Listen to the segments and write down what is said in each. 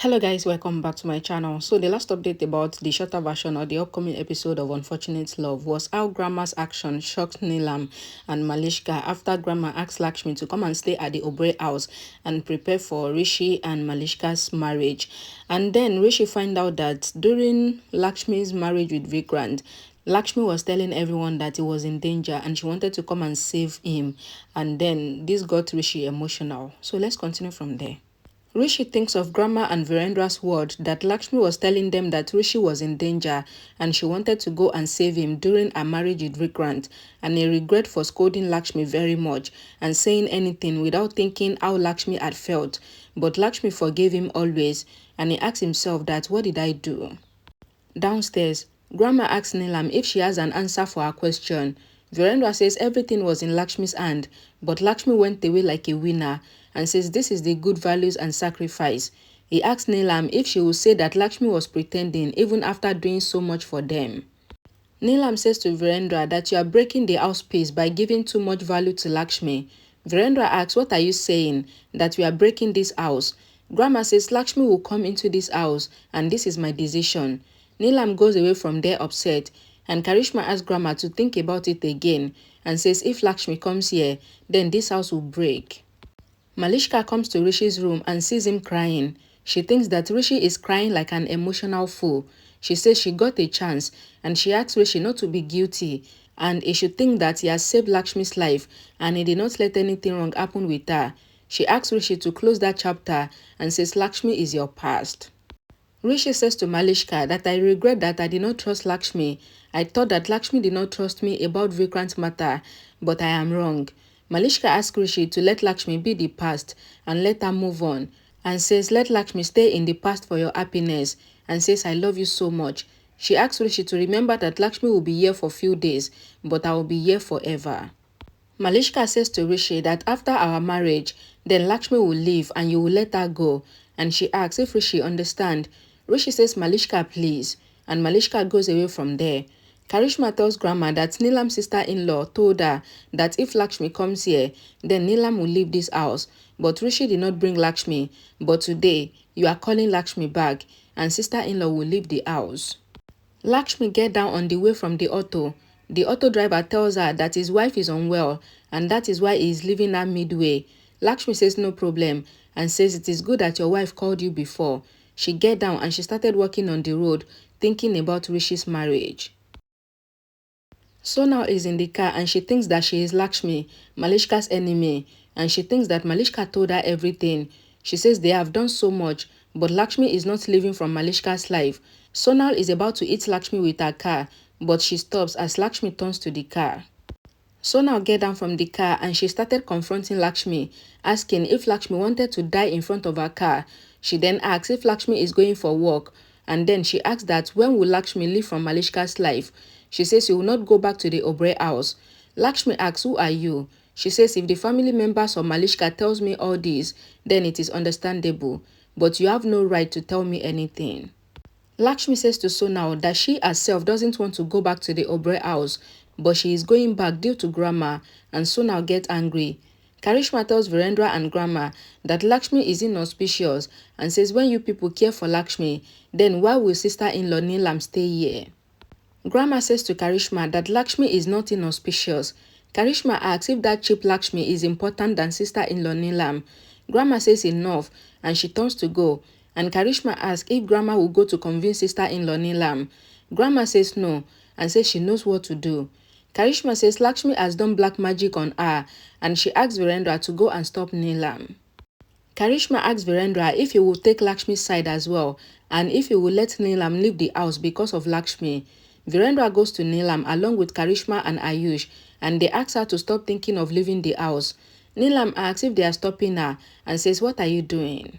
Hello guys, welcome back to my channel. So the last update about the shorter version or the upcoming episode of Unfortunate Love was how Grandma's action shocked Neelam and Malishka after Grandma asked Lakshmi to come and stay at the Obre house and prepare for Rishi and Malishka's marriage. And then Rishi find out that during Lakshmi's marriage with Vikrant, Lakshmi was telling everyone that he was in danger and she wanted to come and save him. And then this got Rishi emotional. So let's continue from there. Rishi thinks of Grandma and Virendra's word that Lakshmi was telling them that Rishi was in danger and she wanted to go and save him during her marriage with Vikrant, and he regret for scolding Lakshmi very much and saying anything without thinking how Lakshmi had felt. But Lakshmi forgave him always, and he asked himself that what did I do? Downstairs, Grandma asks Neelam if she has an answer for her question. Virendra says everything was in Lakshmi's hand, but Lakshmi went away like a winner and says this is the good values and sacrifice. He asks Neelam if she will say that Lakshmi was pretending even after doing so much for them. Neelam says to Virendra that you are breaking the house peace by giving too much value to Lakshmi. Virendra asks, what are you saying? That we are breaking this house. Grandma says Lakshmi will come into this house and this is my decision. Neelam goes away from there upset, and Karishma asks Grandma to think about it again and says if Lakshmi comes here, then this house will break. Malishka comes to Rishi's room and sees him crying. She thinks that Rishi is crying like an emotional fool. She says she got a chance and she asks Rishi not to be guilty and he should think that he has saved Lakshmi's life and he did not let anything wrong happen with her. She asks Rishi to close that chapter and says Lakshmi is your past. Rishi says to Malishka that I regret that I did not trust Lakshmi. I thought that Lakshmi did not trust me about Vikrant's matter, but I am wrong. Malishka asks Rishi to let Lakshmi be the past and let her move on, and says let Lakshmi stay in the past for your happiness, and says I love you so much. She asks Rishi to remember that Lakshmi will be here for few days, but I will be here forever. Malishka says to Rishi that after our marriage, then Lakshmi will leave and you will let her go, and she asks if Rishi understands. Rishi says Malishka please, and Malishka goes away from there. Karishma tells Grandma that Neelam's sister-in-law told her that if Lakshmi comes here, then Neelam will leave this house. But Rishi did not bring Lakshmi, but today you are calling Lakshmi back and sister-in-law will leave the house. Lakshmi get down on the way from the auto. The auto driver tells her that his wife is unwell and that is why he is leaving her midway. Lakshmi says no problem and says it is good that your wife called you before. She get down and she started walking on the road thinking about Rishi's marriage. Sonal is in the car and she thinks that she is Lakshmi, Malishka's enemy, and she thinks that Malishka told her everything. She says they have done so much, but Lakshmi is not living from Malishka's life. Sonal is about to hit Lakshmi with her car, but she stops as Lakshmi turns to the car. Sonal get down from the car and she started confronting Lakshmi, asking if Lakshmi wanted to die in front of her car. She then asks if Lakshmi is going for work, and then she asks that when will Lakshmi leave from Malishka's life. She says she will not go back to the Obre house. Lakshmi asks, who are you? She says if the family members of Malishka tells me all this, then it is understandable, but you have no right to tell me anything. Lakshmi says to Sonal that she herself doesn't want to go back to the Obre house, but she is going back due to Grandma, and Sonal gets angry. Karishma tells Virendra and Grandma that Lakshmi is inauspicious and says when you people care for Lakshmi, then why will sister-in-law Neelam stay here? Grandma says to Karishma that Lakshmi is not inauspicious. Karishma asks if that cheap Lakshmi is important than sister-in-law Neelam. Grandma says enough and she turns to go, and Karishma asks if Grandma will go to convince sister-in-law Neelam. Grandma says no and says she knows what to do. Karishma says Lakshmi has done black magic on her and she asks Virendra to go and stop Neelam. Karishma asks Virendra if he will take Lakshmi's side as well and if he will let Neelam leave the house because of Lakshmi. Virendra goes to Neelam along with Karishma and Ayush and they ask her to stop thinking of leaving the house. Neelam asks if they are stopping her and says what are you doing?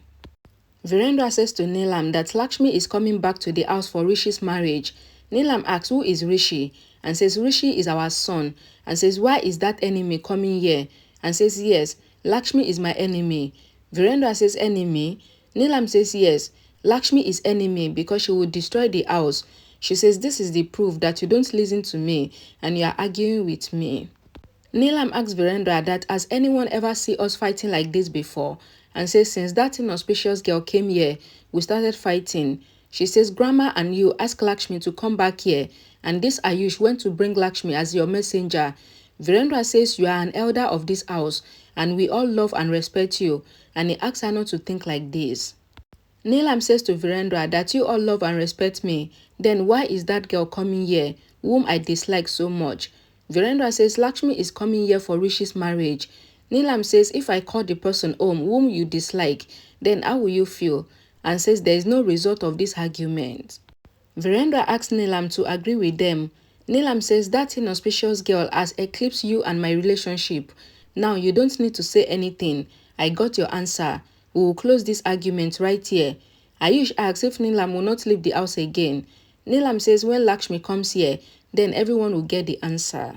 Virendra says to Neelam that Lakshmi is coming back to the house for Rishi's marriage. Neelam asks who is Rishi and says Rishi is our son and says why is that enemy coming here and says yes, Lakshmi is my enemy. Virendra says enemy. Neelam says yes, Lakshmi is enemy because she will destroy the house. She says this is the proof that you don't listen to me and you are arguing with me. Neelam asks Virendra that has anyone ever seen us fighting like this before? and says since that inauspicious girl came here, we started fighting. She says Grandma and you asked Lakshmi to come back here, and this Ayush went to bring Lakshmi as your messenger. Virendra says you are an elder of this house and we all love and respect you, and he asks her not to think like this. Neelam says to Virendra that you all love and respect me, then why is that girl coming here, whom I dislike so much? Virendra says Lakshmi is coming here for Rishi's marriage. Neelam says if I call the person home whom you dislike, then how will you feel? And says there is no result of this argument. Virendra asks Neelam to agree with them. Neelam says that inauspicious girl has eclipsed you and my relationship. Now you don't need to say anything. I got your answer. We will close this argument right here. Ayush asks if Neelam will not leave the house again. Neelam says when Lakshmi comes here, then everyone will get the answer.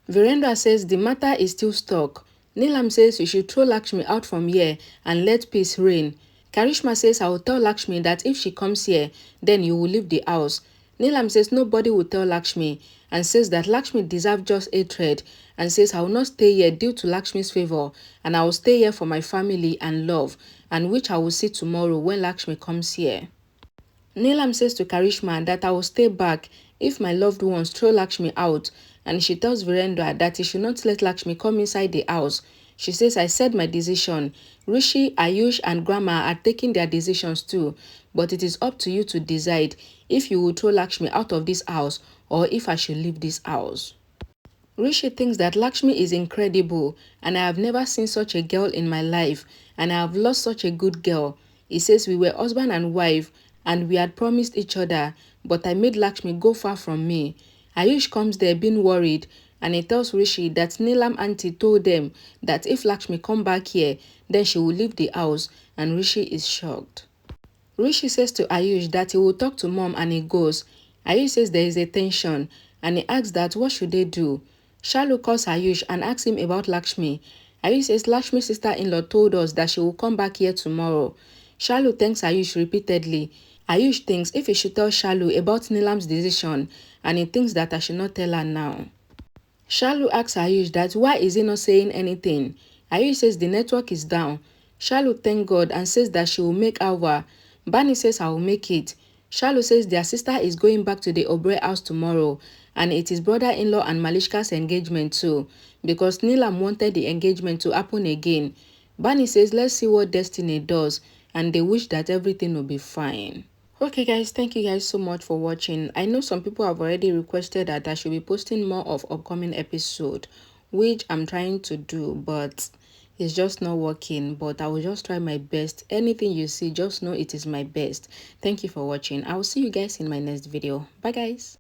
Virendra says the matter is still stuck. Neelam says you should throw Lakshmi out from here and let peace reign. Karishma says I will tell Lakshmi that if she comes here, then you will leave the house. Neelam says nobody will tell Lakshmi and says that Lakshmi deserves just hatred and says I will not stay here due to Lakshmi's favor and I will stay here for my family and love, and which I will see tomorrow when Lakshmi comes here. Neelam says to Karishma that I will stay back if my loved ones throw Lakshmi out, and she tells Virendra that he should not let Lakshmi come inside the house. She says I said my decision. Rishi, Ayush and Grandma are taking their decisions too, but it is up to you to decide if you will throw Lakshmi out of this house or if I should leave this house. Rishi thinks that Lakshmi is incredible and I have never seen such a girl in my life and I have lost such a good girl. He says we were husband and wife and we had promised each other, but I made Lakshmi go far from me. Ayush comes there being worried and he tells Rishi that Neelam auntie told them that if Lakshmi come back here, then she will leave the house, and Rishi is shocked. Rishi says to Ayush that he will talk to mom and he goes. Ayush says there is a tension and he asks that what should they do. Shalu calls Ayush and asks him about Lakshmi. Ayush says Lakshmi's sister-in-law told us that she will come back here tomorrow. Shalu thanks Ayush repeatedly. Ayush thinks if he should tell Shalu about Neelam's decision and he thinks that I should not tell her now. Shalu asks Ayush that why is he not saying anything. Ayush says the network is down. Shalu thanks God and says that she will make over. Bani says I will make it. Shalu says their sister is going back to the Obre house tomorrow and it is brother-in-law and Malishka's engagement too, because Neelam wanted the engagement to happen again. Bani says let's see what destiny does and they wish that everything will be fine. Okay guys, thank you guys so much for watching. I know some people have already requested that I should be posting more of upcoming episode, which I'm trying to do, but it's just not working. But I will just try my best. Anything you see, just know it is my best. Thank you for watching. I will see you guys in my next video. Bye guys.